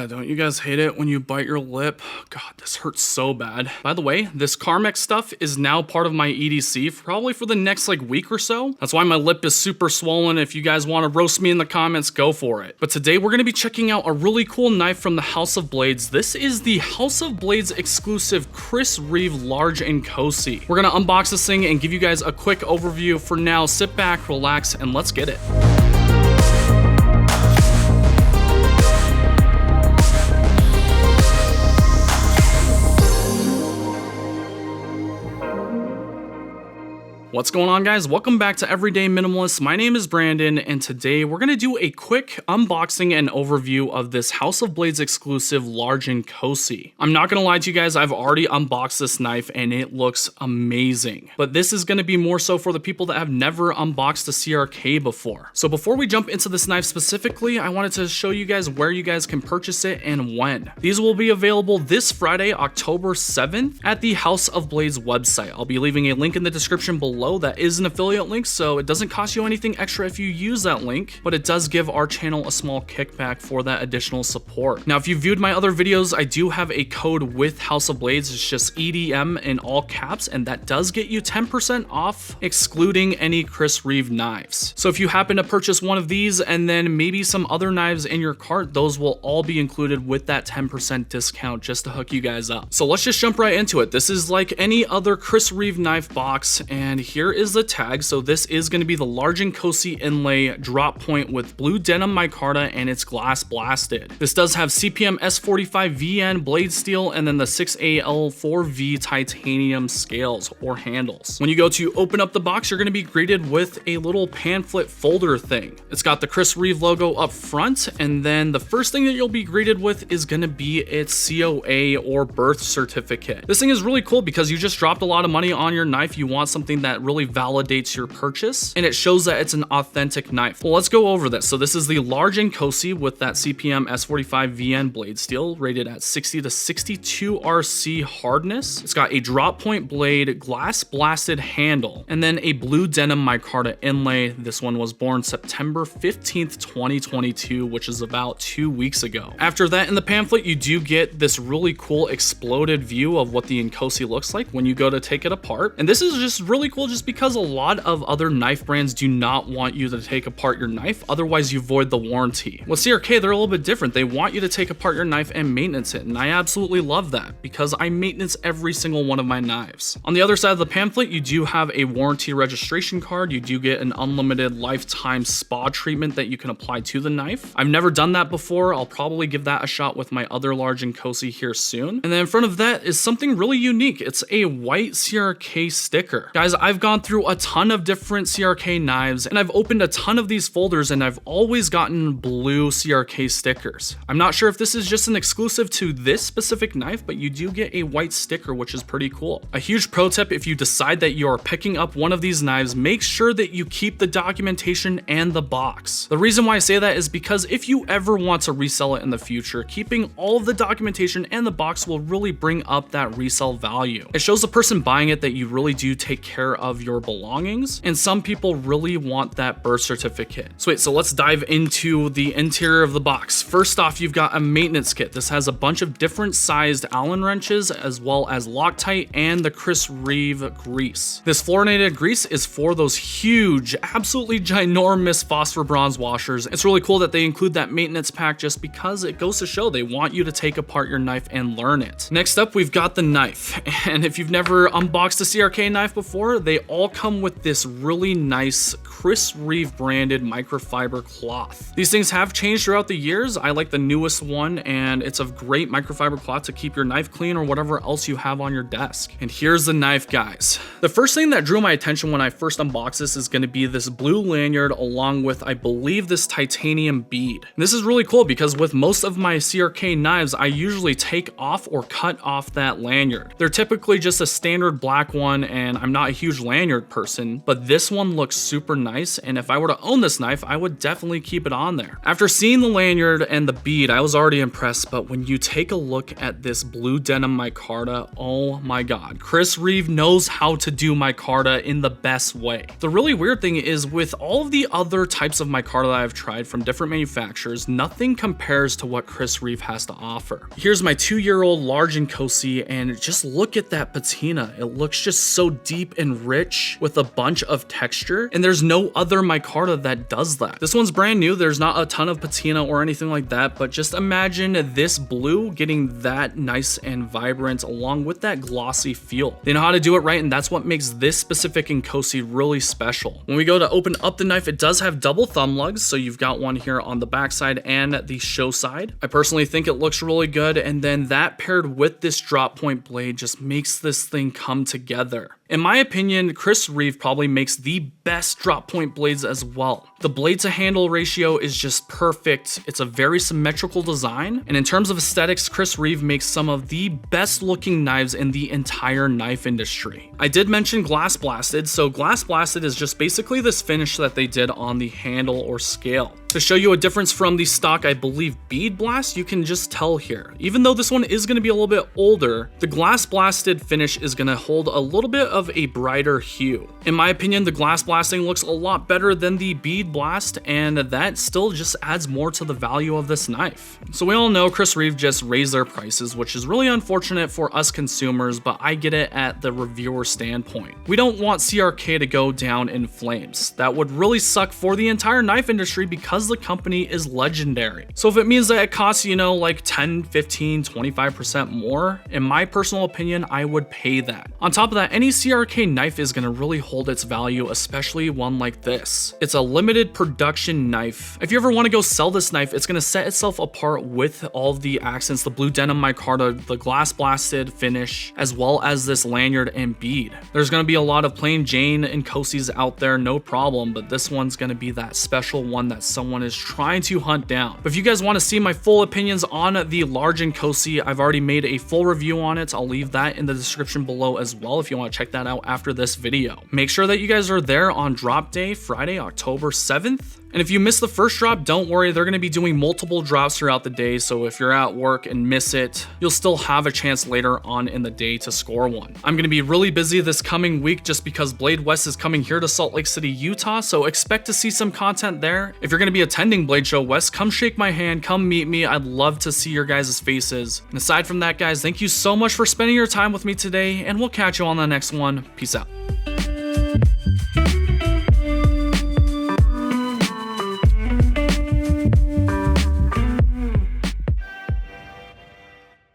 Don't you guys hate it when you bite your lip? God, this hurts so bad. By the way, this Carmex stuff is now part of my EDC probably for the next week or so. That's why my lip is super swollen. If you guys want to roast me in the comments, go for it. But today we're going to be checking out a really cool knife from the House of Blades. This is the House of Blades exclusive Chris Reeve Large and Cosi. We're going to unbox this thing and give you guys a quick overview. For now, sit back, relax, and let's get it. What's going on, guys? Welcome back to Everyday Minimalist. My name is Brandon, and today we're going to do a quick unboxing and overview of this House of Blades exclusive Large and Cosi. I'm not going to lie to you guys, I've already unboxed this knife and it looks amazing. But this is going to be more so for the people that have never unboxed a CRK before. So before we jump into this knife specifically, I wanted to show you guys where you guys can purchase it and when. These will be available this Friday, October 7th at the House of Blades website. I'll be leaving a link in the description below. That is an affiliate link, so it doesn't cost you anything extra if you use that link, but it does give our channel a small kickback for that additional support. Now, if you viewed my other videos, I do have a code with House of Blades. It's just EDM in all caps, and that does get you 10% off, excluding any Chris Reeve knives. So if you happen to purchase one of these and then maybe some other knives in your cart, those will all be included with that 10% discount just to hook you guys up. So let's just jump right into it. This is like any other Chris Reeve knife box, and here is the tag. So this is going to be the Large and Cosi inlay drop point with blue denim micarta, and it's glass blasted. This does have CPM S45 VN blade steel and then the 6AL4V titanium scales or handles. When you go to open up the box, you're going to be greeted with a little pamphlet folder thing. It's got the Chris Reeve logo up front, and then the first thing that you'll be greeted with is going to be its COA or birth certificate. This thing is really cool because you just dropped a lot of money on your knife. You want something that really validates your purchase, and it shows that it's an authentic knife. Well, let's go over this. So this is the Large and Cosi with that CPM S45 VN blade steel, rated at 60 to 62 RC hardness. It's got a drop point blade, glass blasted handle, and then a blue denim micarta inlay. This one was born September 15th, 2022, which is about 2 weeks ago. After that, in the pamphlet, you do get this really cool exploded view of what the Cosi looks like when you go to take it apart. And this is just really cool just because a lot of other knife brands do not want you to take apart your knife, otherwise you void the warranty. With CRK, they're a little bit different. They want you to take apart your knife and maintenance it, and I absolutely love that because I maintenance every single one of my knives. On the other side of the pamphlet, you do have a warranty registration card. You do get an unlimited lifetime spa treatment that you can apply to the knife. I've never done that before. I'll probably give that a shot with my other Large and Cosi here soon. And then in front of that is something really unique. It's a white CRK sticker. Guys, I've gone through a ton of different CRK knives, and I've opened a ton of these folders, and I've always gotten blue CRK stickers. I'm not sure if this is just an exclusive to this specific knife, but you do get a white sticker, which is pretty cool. A huge pro tip: if you decide that you are picking up one of these knives, make sure that you keep the documentation and the box. The reason why I say that is because if you ever want to resell it in the future, keeping all of the documentation and the box will really bring up that resale value. It shows the person buying it that you really do take care of your belongings, and some people really want that birth certificate. So let's dive into the interior of the box. First off, you've got a maintenance kit. This has a bunch of different sized Allen wrenches as well as Loctite and the Chris Reeve grease. This fluorinated grease is for those huge, absolutely ginormous phosphor bronze washers. It's really cool that they include that maintenance pack just because it goes to show they want you to take apart your knife and learn it. Next up, we've got the knife, and if you've never unboxed a CRK knife before, they all come with this really nice Chris Reeve branded microfiber cloth. These things have changed throughout the years. I like the newest one, and it's a great microfiber cloth to keep your knife clean or whatever else you have on your desk. And here's the knife, guys. The first thing that drew my attention when I first unboxed this is going to be this blue lanyard along with, I believe, this titanium bead. And this is really cool because with most of my CRK knives, I usually take off or cut off that lanyard. They're typically just a standard black one, and I'm not a huge lanyard person, but this one looks super nice, and if I were to own this knife, I would definitely keep it on there. After seeing the lanyard and the bead, I was already impressed, but when you take a look at this blue denim micarta, oh my god, Chris Reeve knows how to do micarta in the best way. The really weird thing is, with all of the other types of micarta that I've tried from different manufacturers, nothing compares to what Chris Reeve has to offer. Here's my 2-year-old large Nkosi, and just look at that patina. It looks just so deep and rich with a bunch of texture, and there's no other micarta that does that. This one's brand new. There's not a ton of patina or anything like that, but just imagine this blue getting that nice and vibrant along with that glossy feel. They know how to do it right, and that's what makes this specific Nkosi really special. When we go to open up the knife, it does have double thumb lugs, so you've got one here on the back side and the show side. I personally think it looks really good, and then that paired with this drop point blade just makes this thing come together. In my opinion, Chris Reeve probably makes the best drop point blades as well. The blade to handle ratio is just perfect. It's a very symmetrical design, and in terms of aesthetics, Chris Reeve makes some of the best looking knives in the entire knife industry. I did mention glass blasted, so glass blasted is just basically this finish that they did on the handle or scale. To show you a difference from the stock, I believe, bead blast, you can just tell here. Even though this one is going to be a little bit older, the glass blasted finish is going to hold a little bit of a brighter hue. In my opinion, the glass blasting looks a lot better than the bead blast, and that still just adds more to the value of this knife. So we all know Chris Reeve just raised their prices, which is really unfortunate for us consumers, but I get it at the reviewer standpoint. We don't want CRK to go down in flames. That would really suck for the entire knife industry because the company is legendary. So if it means that it costs, you know, like 10, 15, 25% more, in my personal opinion, I would pay that. On top of that, any CRK knife is going to really hold its value, especially one like this. It's a limited production knife. If you ever want to go sell this knife, it's going to set itself apart with all of the accents, the blue denim micarta, the glass blasted finish, as well as this lanyard and bead. There's going to be a lot of plain Jane Nkosis out there, no problem, but this one's going to be that special one that someone is trying to hunt down. But if you guys want to see my full opinions on the large Nkosi, I've already made a full review on it. I'll leave that in the description below as well if you want to check that out after this video. Make sure that you guys are there on drop day, Friday, October 7th. And if you miss the first drop, don't worry, they're going to be doing multiple drops throughout the day, so if you're at work and miss it, you'll still have a chance later on in the day to score one. I'm going to be really busy this coming week just because Blade West is coming here to Salt Lake City, Utah, so expect to see some content there. If you're going to be attending Blade Show West, come shake my hand, come meet me. I'd love to see your guys' faces. And aside from that, guys, thank you so much for spending your time with me today, and we'll catch you on the next one. Peace out.